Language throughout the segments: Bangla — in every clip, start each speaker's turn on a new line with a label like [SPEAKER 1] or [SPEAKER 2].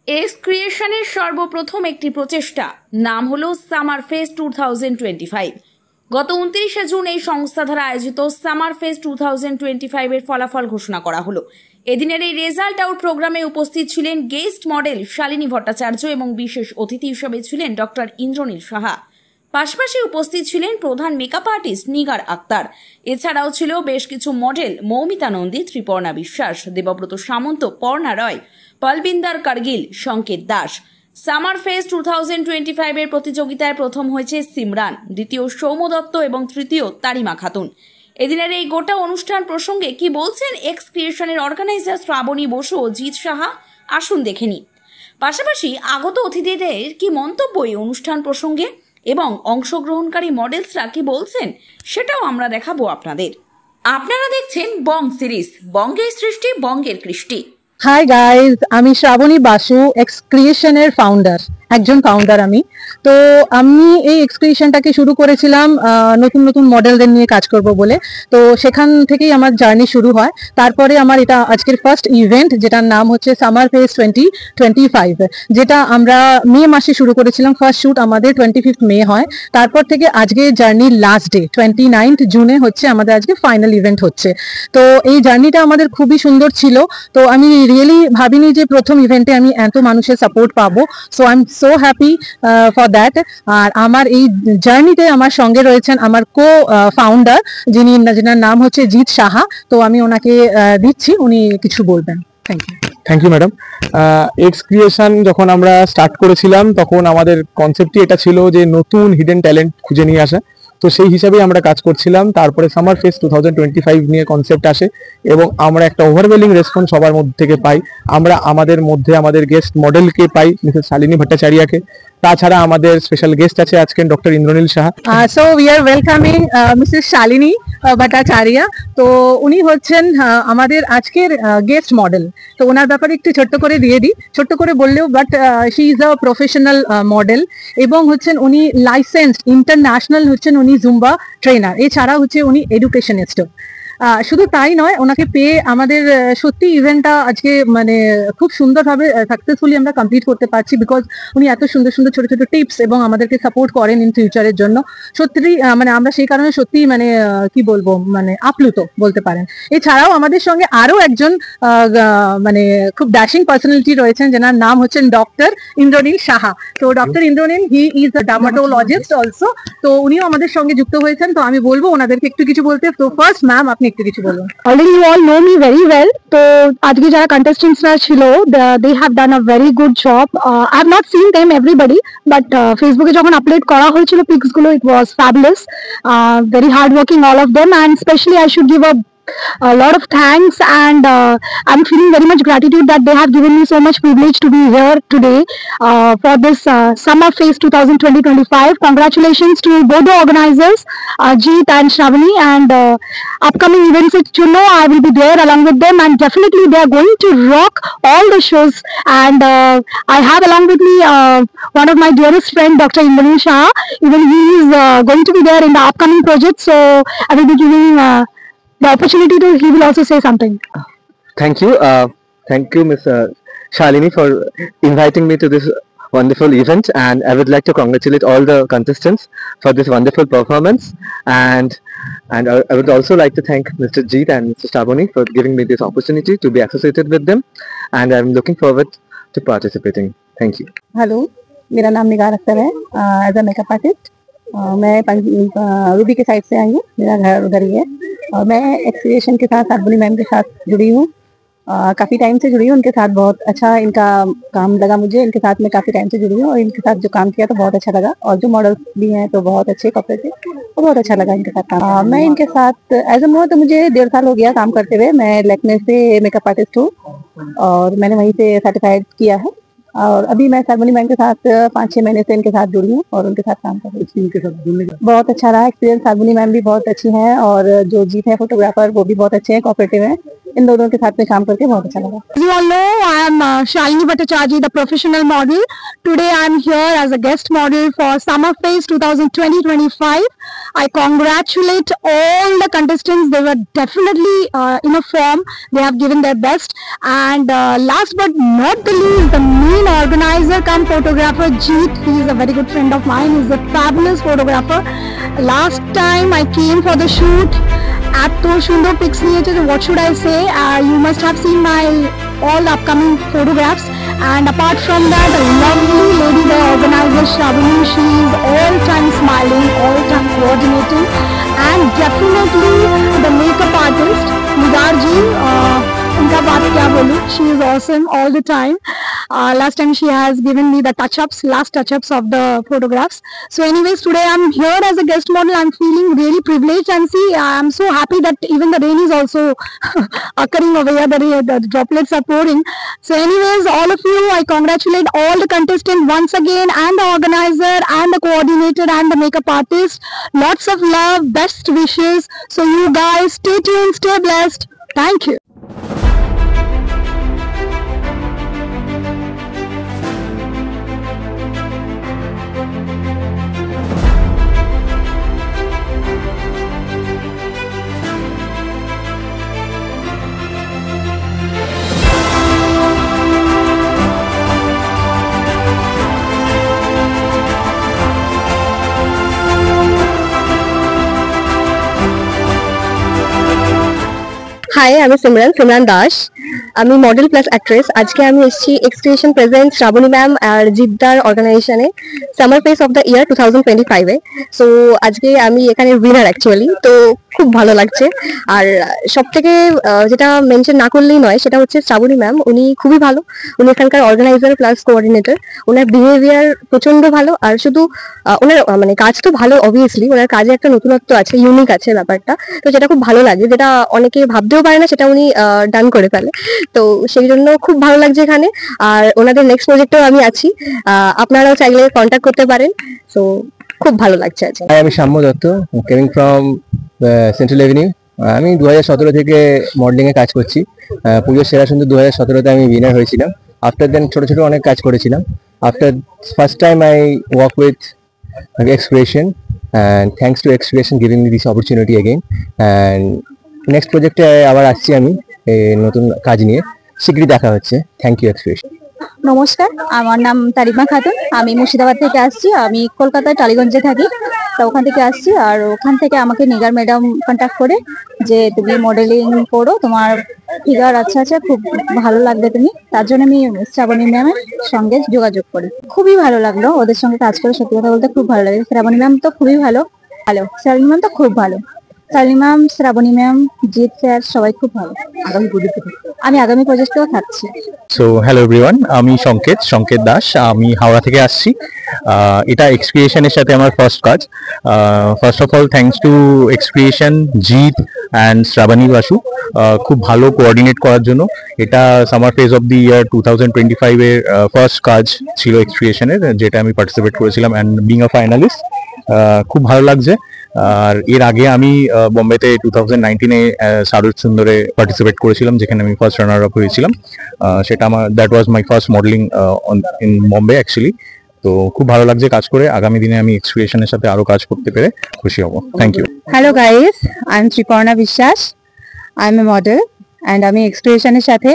[SPEAKER 1] এক্স ক্রিয়েশনের সর্বপ্রথম একটি প্রচেষ্টা নাম হলো সামার ফেস্ট 2025। গত 29শে জুন এই সংস্থা দ্বারা আয়োজিত সামার ফেস্ট 2025 এর ফলাফল ঘোষণা করা হলো। এদিনের এই রেজাল্ট আউট প্রোগ্রামে উপস্থিত ছিলেন গেস্ট মডেল শালিনী ভট্টাচার্য এবং বিশেষ অতিথি হিসেবে ছিলেন ডক্টর ইন্দ্রনীল সাহা। পাশাপাশি উপস্থিত ছিলেন প্রধান মেকআপ আর্টিস্ট নিগার আক্তার। এছাড়াও ছিল বেশ কিছু মডেল মৌমিতা নন্দী, ত্রিপর্ণা বিশ্বাস, দেবব্রত সামন্ত, পর্ণা রয়, পলবিন্দর কার্গিল, সংকেত দাস। সামার ফেস্ট 2025 এর প্রতিযোগিতায় প্রথম হয়েছে সিমরান, দ্বিতীয় সৌম্য দত্ত এবং তৃতীয় তারিমা খাতুন। এদিনের এই গোটা অনুষ্ঠান প্রসঙ্গে কি বলছেন এক্স ক্রিয়েশনের অর্গানাইজার শ্রাবণী বসু ও জিৎ সাহা, আসুন দেখে নিন। পাশাপাশি আগত অতিথিদের কি মন্তব্য এই অনুষ্ঠান প্রসঙ্গে এবং অংশগ্রহণকারী মডেলসরা কি বলছেন সেটাও আমরা দেখাবো আপনাদের। আপনারা দেখছেন বং সিরিজ, বঙ্গের সৃষ্টি বঙ্গের কৃষ্টি।
[SPEAKER 2] হাই গাইজ, আমি শ্রাবণী বাসু, এক্স ক্রিয়েশনের একজন ফাউন্ডার আমি। তো আমি এই এক্স ক্রিয়েশনটাকে শুরু করেছিলাম নতুন নতুন মডেলদের নিয়ে কাজ করব বলে। তো সেখান থেকেই আমার জার্নি শুরু হয়। তারপরে আমার এটা আজকের ফার্স্ট ইভেন্ট, যেটার নাম হচ্ছে সামার ফেস্ট 2025, যেটা আমরা মে মাসে শুরু করেছিলাম। ফার্স্ট শুট আমাদের 25 মে হয়। তারপর থেকে আজকে জার্নির লাস্ট ডে 29 জুনে হচ্ছে আমাদের আজকে ফাইনাল ইভেন্ট হচ্ছে। তো এই জার্নিটা আমাদের খুবই সুন্দর ছিল। তো আমি রিয়েলি ভাবিনি যে প্রথম ইভেন্টে আমি এত মানুষের সাপোর্ট পাবো। So I am so happy for that. আর আমার এই জার্নিতে আমার সঙ্গে রয়েছেন আমার কো ফাউন্ডার, যেনার নাম হচ্ছে জিৎ সাহা। তো আমি ওনাকে দিচ্ছি, উনি কিছু বলবেন।
[SPEAKER 3] Thank you madam. X creation যখন আমরা স্টার্ট করেছিলাম তখন আমাদের কনসেপ্টই এটা ছিল যে নতুন হিডেন ট্যালেন্ট খুঁজে নিয়ে আসা। তো সেই হিসাবেই আমরা কাজ করছিলাম। তারপরে সামার ফেস্ট 2025 নিয়ে কনসেপ্ট আসে এবং আমরা একটা ওভারওয়েলিং রেসপন্স সবার মধ্যে থেকে পাই। আমরা আমাদের মধ্যে আমাদের গেস্ট মডেলকে পাই, মিসেস শালিনী ভট্টাচার্যকে। তাছাড়া আমাদের স্পেশাল গেস্ট আছে আজকে doctor Indranil Saha.
[SPEAKER 2] So we are welcoming Mrs Shalini Bhattacharya. তো উনি হচ্ছেন আমাদের আজকের গেস্ট মডেল। তো ওনার ব্যাপারে একটু ছোট্ট করে দিয়ে দিই, ছোট্ট করে বললেও, but she is a professional model এবং হচ্ছেন উনি লাইসেন্সড ইন্টারন্যাশনাল হচ্ছেন উনি জুম্বা ট্রেনার। এছাড়া হচ্ছে উনি এডুকেশনিস্টও। শুধু তাই নয়, ওনাকে পেয়ে আমাদের সত্যি ইভেন্টটা আজকে মানে খুব সুন্দরভাবে সাকসেসফুলি আমরা কমপ্লিট করতে পারছি, বিকজ উনি এত সুন্দর সুন্দর ছোট ছোট টিপস এবং আমাদেরকে সাপোর্ট করেন ইন ফিউচারের জন্য। সত্যি মানে আমরা সেই কারণে সত্যি মানে কি বলবো, মানে আপ্লুত বলতে পারেন। এছাড়াও আমাদের সঙ্গে আরো একজন মানে খুব ড্যাশিং পার্সোনালিটি রয়েছেন, যেনার নাম হচ্ছেন ডক্টর ইন্দ্রনীল সাহা। তো doctor Indranil, he is a dermatologist also. তো উনিও আমাদের সঙ্গে যুক্ত হয়েছেন। তো আমি বলবো ওনাদেরকে একটু কিছু বলতে। তো ফার্স্ট ম্যাম, আপনি একটু কিছু বলুন।
[SPEAKER 4] Already you all know me very well. তো আজকে যারা contestants ছিল, they have done a very good job. I have not seen them everybody, but Facebook এ যখন আপলোড করা হয়েছিল pics গুলো, it was fabulous. Very hard working all of them, and especially I should give a lot of thanks, and I'm feeling very much gratitude that they have given me so much privilege to be here today for this Summer Fest 2025. Congratulations to both the organizers, Jeet and Shravani, and upcoming events you know I will be there along with them, and definitely they are going to rock all the shows. And I have along with me one of my dearest friend, Dr. Indranesh Shah. Even he is going to be there in the upcoming project, so I will be giving the opportunity to he will also say something.
[SPEAKER 5] Thank you Ms. Shalini for inviting me to this wonderful event, and I would like to congratulate all the contestants for this wonderful performance, and I would also like to thank Mr. Jeet and Mr. Shravani for giving me this opportunity to be associated with them, and I'm looking forward to participating. Thank you.
[SPEAKER 2] Hello, मेरा नाम निगार अख्तर है। एज अ मेकअप आर्टिस्ट मैं रूबी के साइड से आई हूँ, मेरा घर उधर ही है। और मैं एक्स क्रिएशन के साथ श्रावणी मैम के साथ जुड़ी हूँ, काफ़ी टाइम से जुड़ी हूँ उनके साथ। बहुत अच्छा इनका काम लगा मुझे, इनके साथ मैं काफ़ी टाइम से जुड़ी हूँ और इनके साथ जो काम किया तो बहुत अच्छा लगा। और जो मॉडल्स भी हैं तो बहुत अच्छे कपड़े थे, तो बहुत अच्छा लगा इनके साथ काम। मैं इनके साथ एज ए मोर तो मुझे 1.5 साल हो गया काम करते हुए। मैं लखनऊ से मेकअप आर्टिस्ट हूँ और मैंने वहीं से सर्टिफाइड किया है। और अभी मैं श्रावणी मैम के साथ 5-6 महीने से इनके साथ जुड़ी हूँ और उनके साथ काम कर रही हूँ। इनके साथ जुड़ने का बहुत अच्छा रहा एक्सपीरियंस। श्रावणी मैम भी बहुत अच्छी हैं और जो जीत है फोटोग्राफर, वो भी बहुत अच्छे हैं, कोऑपरेटिव हैं। इन दोनों के साथ में काम करके बहुत अच्छा लगा।
[SPEAKER 4] You all know I am Shalini Bhattacharya, the professional model. Today I am here as a guest model for Summer Fest 2025. I congratulate all the contestants. They were definitely in a form. They have given their best. And last but not the least, the main organizer come photographer Jeet. He is a very good friend of mine. He's a fabulous photographer. Last time I came for the shoot, এত সুন্দর pics নিয়েছে, what should I say? You must have seen my all upcoming photographs. And apart from that, a lovely lady, the organizer Shravani, she is all time smiling, all time coordinating, and definitely the makeup artist Nidar ji, उनका बात क्या बोलूं, she is awesome all the time. Last time she has given me the last touch-ups of the photographs. So anyways, today I'm here as a guest model. I'm feeling really privileged, and see, I'm so happy that even the rain is also occurring over here. The droplets are pouring. So anyways, all of you, I congratulate all the contestants once again, and the organizer, and the coordinator, and the makeup artist. Lots of love, best wishes. So you guys stay tuned, stay blessed. Thank you.
[SPEAKER 6] হাই, আমি সিমরান দাস। আমি মডেল প্লাস অ্যাক্ট্রেস। আজকে আমি এসেছি এক্সক্রিয়েশন প্রেজেন্ট শ্রাবণী ম্যাম আর জিদ্দার অর্গানাইজেশনে summer face of the year 2025-এ। সো আজকে আমি এখানে উইনার অ্যাকচুয়ালি, তো খুব ভালো লাগছে। আর সব থেকে যেটা মেনশন না করলেই নয়, সেটা হচ্ছে শ্রাবণী ম্যাম। উনি খুবই ভালো, উনি এখানকার অর্গানাইজার প্লাস কোঅর্ডিনেটর। ওনার বিহেভিয়ার প্রচন্ড ভালো, আর শুধু ওনার মানে কাজ তো ভালো, অবভিয়াসলি ওনার কাজে একটা নতুনত্ব আছে, ইউনিক আছে ব্যাপারটা, তো যেটা খুব ভালো লাগে, যেটা অনেকে ভাবতেও পারে না, সেটা উনি ডান করে ফেলে। তো সেই জন্য খুব ভালো লাগছে এখানে। আর ওনাদের নেক্সট প্রজেক্টেও আমি আছি, আপনারাও চাইলে কন্ট্যাক্ট করতে পারেন। সো খুব ভালো লাগছে আজকে।
[SPEAKER 5] আমি সাম্য Dutta, coming from central Avenue. আমি 2017 থেকে মডেলিং এ কাজ করছি। পুজোর সেরা সুন্দর 2017-তে আমি উইনার হয়েছিলাম। আফটার দেন ছোট ছোট অনেক কাজ করেছিলাম। After first time I work with excoriation, and thanks to X-Creation giving me this opportunity again. And next প্রজেক্টে আবার আসছি আমি নতুন কাজ নিয়ে, শীঘ্রই দেখা হচ্ছে। Thank you X-Creation।
[SPEAKER 6] নমস্কার, আমার নাম তারিমা খাতুন। আমি মুর্শিদাবাদ থেকে আসছি। আমি কলকাতায় টালিগঞ্জে থাকি, তো ওখান থেকে আসছি। আর ওখান থেকে আমাকে নিগার ম্যাডাম কন্ট্যাক্ট করে যে তুমি মডেলিং করো, তোমার ফিগার আচ্ছা আছে, খুব ভালো লাগবে তুমি। তার জন্য আমি শ্রাবণী ম্যামের সঙ্গে যোগাযোগ করি। খুবই ভালো লাগলো ওদের সঙ্গে কাজ করে, সত্যি কথা বলতে খুব ভালো লাগে। শ্রাবণী ম্যাম তো খুবই ভালো, শ্রাবণী ম্যাম তো খুব ভালো। Shalini ma'am, Shrabani ma'am, Jeet sir সবাই খুব ভালো। আমি আগামী প্রজেক্টেও থাকছি।
[SPEAKER 7] সো হ্যালো এভরিওয়ান, আমি সংকেত দাস। আমি হাওড়া থেকে আসছি। এটা এক্সক্রিয়েশনের সাথে আমার ফার্স্ট কাজ। First of all thanks to Excreation, Jeet and Shraboni Basu, খুব ভালো কোঅর্ডিনেট করার জন্য। এটা summer phase of the year 2025-এর ফার্স্ট কাজ ছিল এক্সক্রিয়েশনের, যেটা আমি পার্টিসিপেট করেছিলাম অ্যান্ড বিং আ ফাইনালিস্ট। খুব ভালো লাগছে। আর এর আগে আমি বোম্বেতে 2019-এ শারদ সুন্দরে পার্টিসিপেট করেছিলাম, যেখানে আমি ফার্স্ট রানার আপ হয়েছিলাম। সেটা আমার that was my first modelling in Bombay actually. তো খুব ভালো লাগছে কাজ করে। আগামী দিনে আমি এক্সক্রিয়েশনের সাথে আরো কাজ করতে পেরে খুশি হব। Thank you.
[SPEAKER 6] Hello guys, I am Triparna Biswas. I am a model and আমি এক্সক্রিয়েশনের সাথে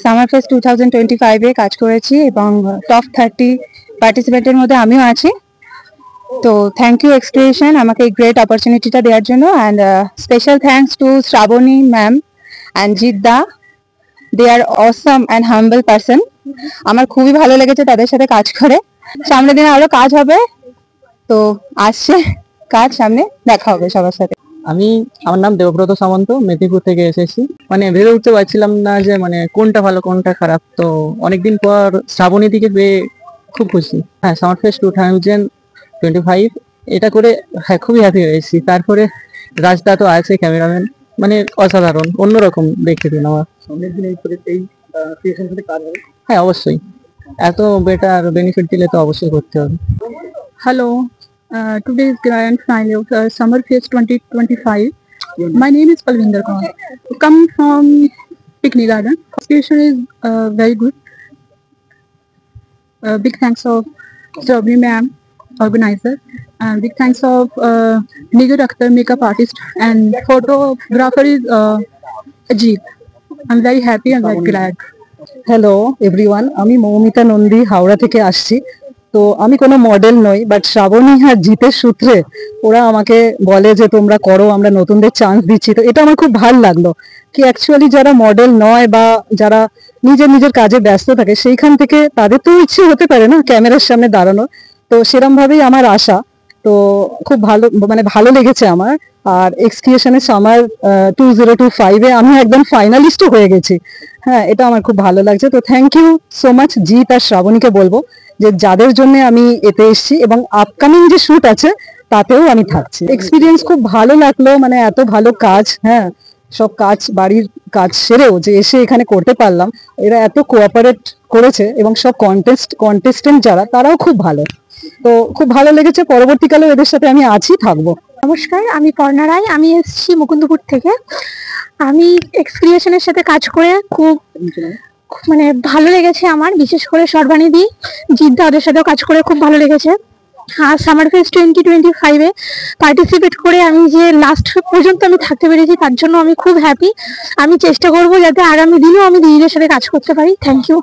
[SPEAKER 6] সামার ফেস্ট 2025-এ কাজ করেছি এবং টপ 30 পার্টিসিপেন্টের মধ্যে আমিও আছি। তো থ্যাংক ইউ এক্সক্রিয়েশন আমাকে এই গ্রেট অপরচুনিটিটা দেওয়ার জন্য। And special thanks to Shrabani ma'am and Jeet দা। They are awesome and humble person. আমার খুবই ভালো লেগেছে তাদের সাথে কাজ করে। সামনের দিনে আরো কাজ হবে, তো আসছে কাজ, সামনে দেখা হবে সবার সাথে।
[SPEAKER 2] আমার নাম দেবব্রত সামন্ত, মেদিনীপুর থেকে এসেছি। মানে ভেবে উঠতে পারছিলাম না যে মানে কোনটা ভালো কোনটা খারাপ। তো অনেকদিন পর শ্রাবণী দিকে পেয়ে খুব খুশি। হ্যাঁ, সামার ফেস্ট 2025 এটা করে হ্যাঁ খুবই হ্যাপি হয়েছি। তারপরে রাজদা তো আছে, ক্যামেরাম্যান, মানে অসাধারণ, অন্যরকম দেখতে দিন আমার। হ্যাঁ অবশ্যই, এত বেটার বেনিফিট দিলে তো অবশ্যই করতে হবে।
[SPEAKER 4] Hello, today is grand finale of Summer Fest 2025. My name is Palvinder Kaur. Come from Picnic Garden. Situation is very good. Big thanks of Shravani ma'am, organizer, and big thanks of Nigar Akhtar, makeup artist, and photographer is Ajit. I'm very happy and very glad.
[SPEAKER 2] Hello everyone, আমি মৌমিতা নন্দী হাওড়া থেকে আসছি। তো আমি কোনো মডেল নই, বাট শ্রাবণী আর জিতের সূত্রে ওরা আমাকে বলে যে তোমরা করো, আমরা নতুনদের চান্স দিচ্ছি। তো এটা আমার খুব ভালো লাগলো কি অ্যাকচুয়ালি যারা মডেল নয় বা যারা নিজের নিজের কাজে ব্যস্ত থাকে সেইখান থেকে তাদের তো ইচ্ছে হতে পারে না ক্যামেরার সামনে দাঁড়ানো। তো সেরম ভাবেই আমার আশা। তো খুব ভালো, মানে ভালো লেগেছে আমার। আর এক্সক্রিয়েশনে সামার 2025-এ আমি একদম ফাইনালিস্টও হয়ে গেছি। হ্যাঁ, এটা আমার খুব ভালো লাগছে। তো thank you so much Jeet আর শ্রাবণীকে বলবো যে যাদের জন্য আমি এতে এসেছি এবং আপকামিং যে শুট আছে তাতেও আমি থাকছি। এক্সপিরিয়েন্স খুব ভালো লাগলো, মানে এত ভালো কাজ, হ্যাঁ সব কাজ বাড়ির কাজ সেরেও যে এসে এখানে করতে পারলাম। এরা এত কোঅপারেট করেছে এবং সব কন্টেস্টেন্ট যারা তারাও খুব ভালো। তো খুব ভালো লেগেছে, পরবর্তীকালেও এদের সাথে আমি আছি, থাকবো।
[SPEAKER 4] নমস্কার, আমি পর্ণা রায়, আমি এসেছি মুকুন্দপুর থেকে। আমি এক্সক্রিয়েশনের সাথে কাজ করে খুব মানে ভালো লেগেছে আমার, বিশেষ করে সর্বানিধি জিদ্দা ওদের সাথেও কাজ করে খুব ভালো লেগেছে। আর সামার ফেস্ট 2025-এ পার্টিসিপেট করে আমি যে লাস্ট পর্যন্ত আমি থাকতে পেরেছি তার জন্য আমি খুব হ্যাপি। আমি চেষ্টা করবো যাতে আগামী দিনেও আমি দিদিদের সাথে কাজ করতে পারি। Thank you.